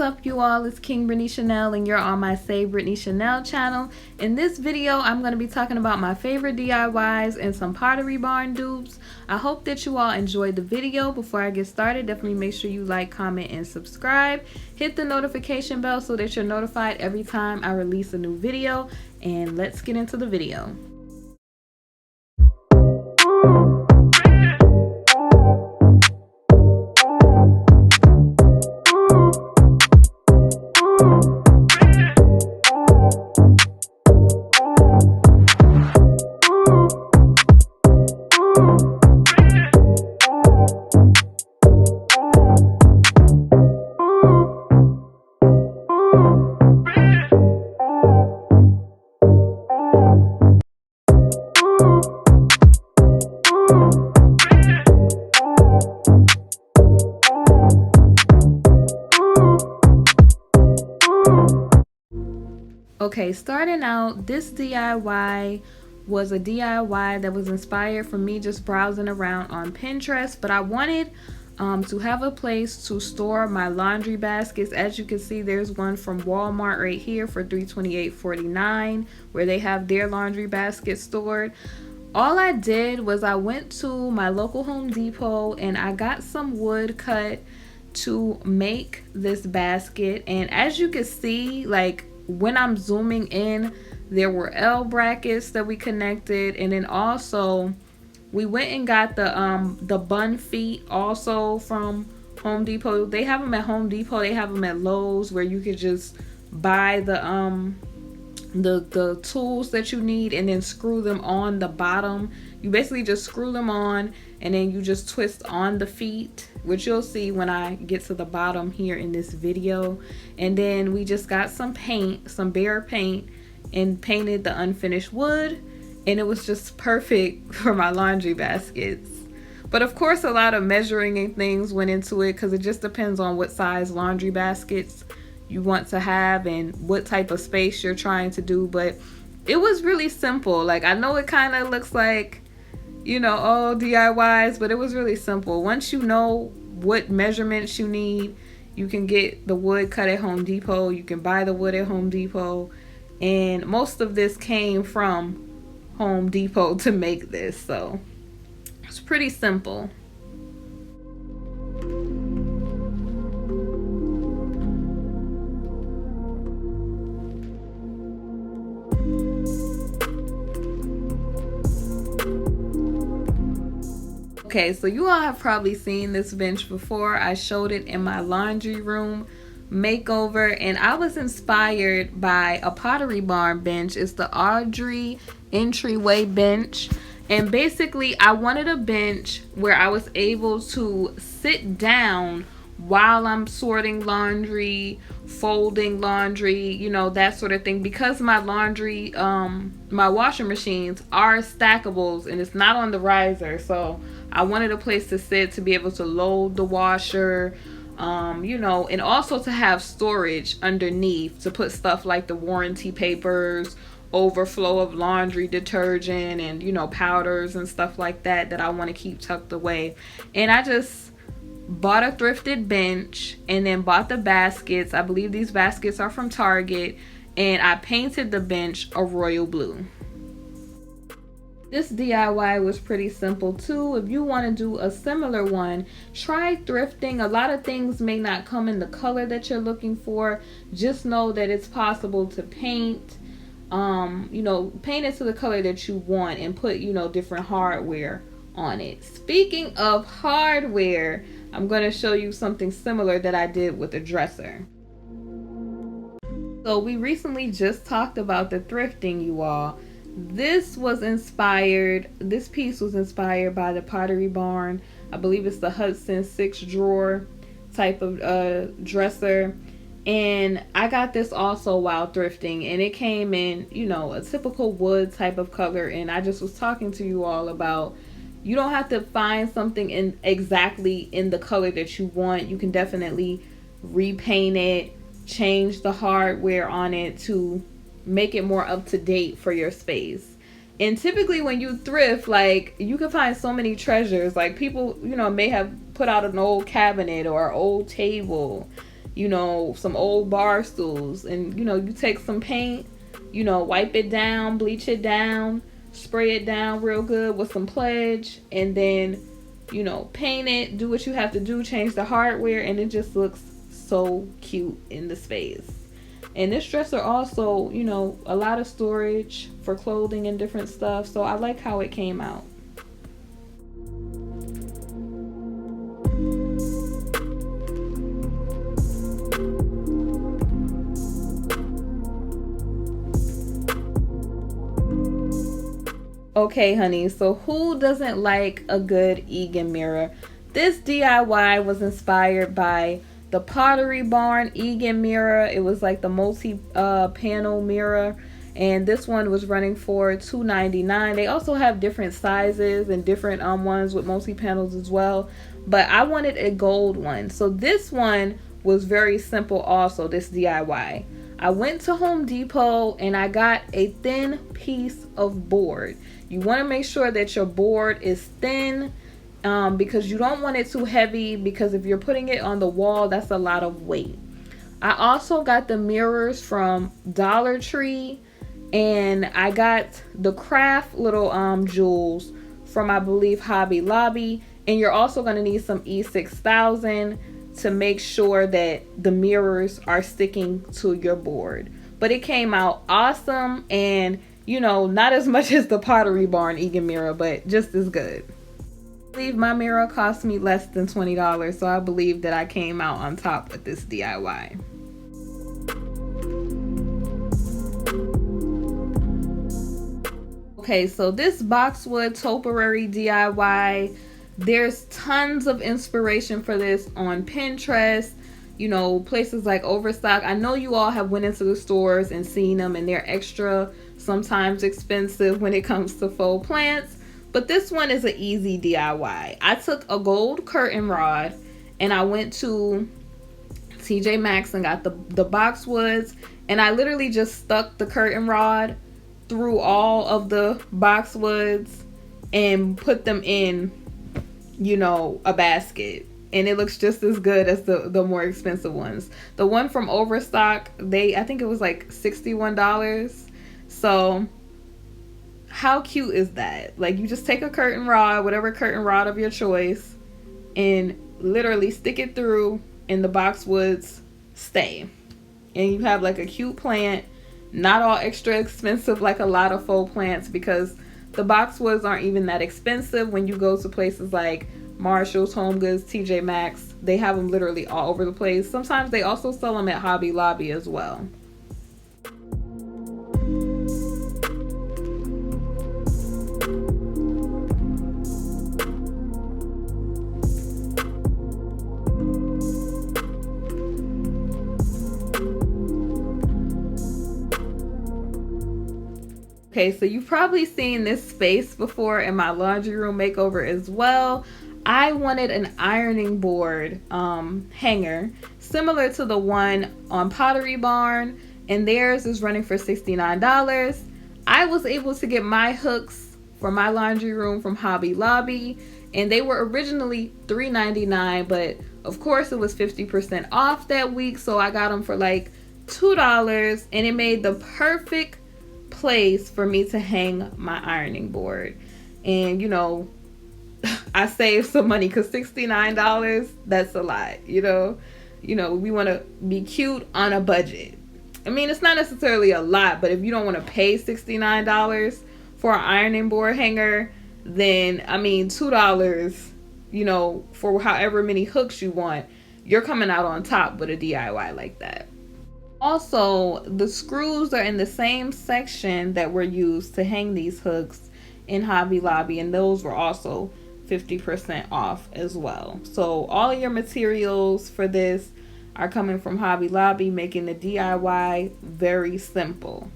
What's up, you all? It's KingBritneyChanel and you're on my SaeBritneyChanel channel. In this video, I'm going to be talking about my favorite DIYs and some Pottery barn dupes. I hope that you all enjoyed the video. Before I get started, definitely make sure you like, comment, and subscribe. Hit the notification bell so that you're notified every time I release a new video. And let's get into the video. Okay, starting out, this DIY was a DIY that was inspired from me just browsing around on Pinterest, but I wanted to have a place to store my laundry baskets. As you can see, there's one from Walmart right here for $328.49 where they have their laundry baskets stored. All I did was I went to my local Home Depot and I got some wood cut to make this basket. And as you can see, like, when I'm zooming in, there were L brackets that we connected, and then also we went and got the bun feet also from Home Depot. They have them at Home Depot, they have them at Lowe's, where you could just buy the tools that you need and then screw them on the bottom. You basically just screw them on and then you just twist on the feet, which you'll see when I get to the bottom here in this video. And then we just got some paint, some bare paint, and painted the unfinished wood, and it was just perfect for my laundry baskets. But of course, a lot of measuring and things went into it because it just depends on what size laundry baskets you want to have and what type of space you're trying to do. But it was really simple. Like, I know it kind of looks like, you know, all DIYs, but it was really simple. Once you know what measurements you need, you can get the wood cut at Home Depot. You can buy the wood at Home Depot. And most of this came from Home Depot to make this. So it's pretty simple. Okay, so you all have probably seen this bench before. I showed it in my laundry room makeover, and I was inspired by a Pottery barn bench. It's the Audrey entryway bench, and basically I wanted a bench where I was able to sit down while I'm sorting laundry, folding laundry, you know, that sort of thing, because my laundry my washing machines are stackables and it's not on the riser. So I wanted a place to sit to be able to load the washer, you know, and also to have storage underneath to put stuff like the warranty papers, overflow of laundry detergent, and, you know, powders and stuff like that I want to keep tucked away. And I just bought a thrifted bench and then bought the baskets. I believe these baskets are from Target, and I painted the bench a royal blue. This DIY was pretty simple too. If you want to do a similar one, try thrifting. A lot of things may not come in the color that you're looking for. Just know that it's possible to paint, you know, paint it to the color that you want and put, you know, different hardware on it. Speaking of hardware, I'm going to show you something similar that I did with a dresser. So we recently just talked about the thrifting, you all. This piece was inspired by the Pottery barn. I believe it's the Hudson 6-drawer type of dresser. And I got this also while thrifting, and it came in, you know, a typical wood type of color. And I just was talking to you all about, you don't have to find something exactly in the color that you want. You can definitely repaint it, change the hardware on it to make it more up to date for your space. And typically when you thrift, like, you can find so many treasures. Like, people, you know, may have put out an old cabinet or an old table, you know, some old bar stools, and you know, you take some paint, you know, wipe it down, bleach it down, spray it down real good with some Pledge, and then, you know, paint it, do what you have to do, change the hardware, and it just looks so cute in the space. And this dresser also, you know, a lot of storage for clothing and different stuff, so I like how it came out. Okay, honey, so who doesn't like a good Eagan mirror? This DIY was inspired by the Pottery Barn Eagan mirror. It was like the multi-panel mirror, and this one was running for $2.99. They also have different sizes and different ones with multi-panels as well, but I wanted a gold one. So this one was very simple also, this DIY. I went to Home Depot and I got a thin piece of board. You want to make sure that your board is thin, because you don't want it too heavy, because if you're putting it on the wall, that's a lot of weight. I also got the mirrors from Dollar Tree, and I got the craft little jewels from, I believe, Hobby Lobby. And you're also going to need some E6000 to make sure that the mirrors are sticking to your board. But it came out awesome, and you know, not as much as the Pottery Barn Eagan mirror, but just as good. I believe my mirror cost me less than $20, so I believe that I came out on top with this DIY. Okay, so this Boxwood Topiary DIY, there's tons of inspiration for this on Pinterest, you know, places like Overstock. I know you all have went into the stores and seen them, and they're extra, sometimes expensive when it comes to faux plants. But this one is an easy DIY. I took a gold curtain rod and I went to TJ Maxx and got the Boxwoods, and I literally just stuck the curtain rod through all of the Boxwoods and put them in, you know, a basket. And it looks just as good as the more expensive ones. The one from Overstock, I think it was like $61. So how cute is that? Like, you just take a curtain rod, whatever curtain rod of your choice, and literally stick it through, and the Boxwoods stay. And you have like a cute plant, not all extra expensive like a lot of faux plants, because the Boxwoods aren't even that expensive when you go to places like Marshall's, HomeGoods, TJ Maxx. They have them literally all over the place. Sometimes they also sell them at Hobby Lobby as well. Okay, so you've probably seen this space before in my laundry room makeover as well. I wanted an ironing board hanger similar to the one on Pottery Barn, and theirs is running for $69. I was able to get my hooks for my laundry room from Hobby Lobby, and they were originally $3.99, but of course it was 50% off that week, so I got them for like $2, and it made the perfect place for me to hang my ironing board. And you know, I saved some money, because $69, that's a lot. You know, we want to be cute on a budget. I mean, it's not necessarily a lot, but if you don't want to pay $69 for an ironing board hanger, then I mean, $2, you know, for however many hooks you want, you're coming out on top with a DIY like that. Also, the screws are in the same section that were used to hang these hooks in Hobby Lobby, and those were also 50% off as well. So all of your materials for this are coming from Hobby Lobby, making the DIY very simple.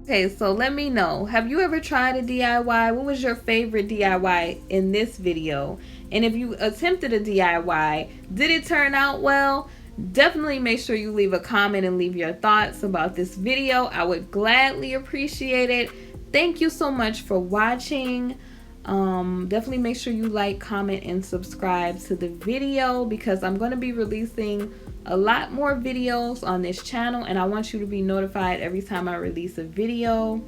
Okay, so let me know, have you ever tried a DIY? What was your favorite DIY in this video? And if you attempted a DIY, did it turn out well? Definitely make sure you leave a comment and leave your thoughts about this video. I would gladly appreciate it. Thank you so much for watching. Definitely make sure you like, comment, and subscribe to the video, because I'm going to be releasing a lot more videos on this channel, and I want you to be notified every time I release a video.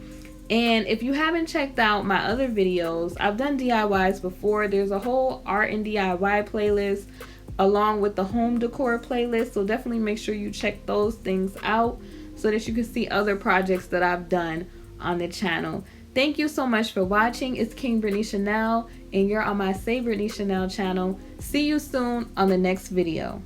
And if you haven't checked out my other videos, I've done DIYs before. There's a whole art and DIY playlist along with the home decor playlist, so definitely make sure you check those things out so that you can see other projects that I've done on the channel. Thank you so much for watching. It's KingBritneyChanel, and you're on my SaeBritneyChanel channel. See you soon on the next video.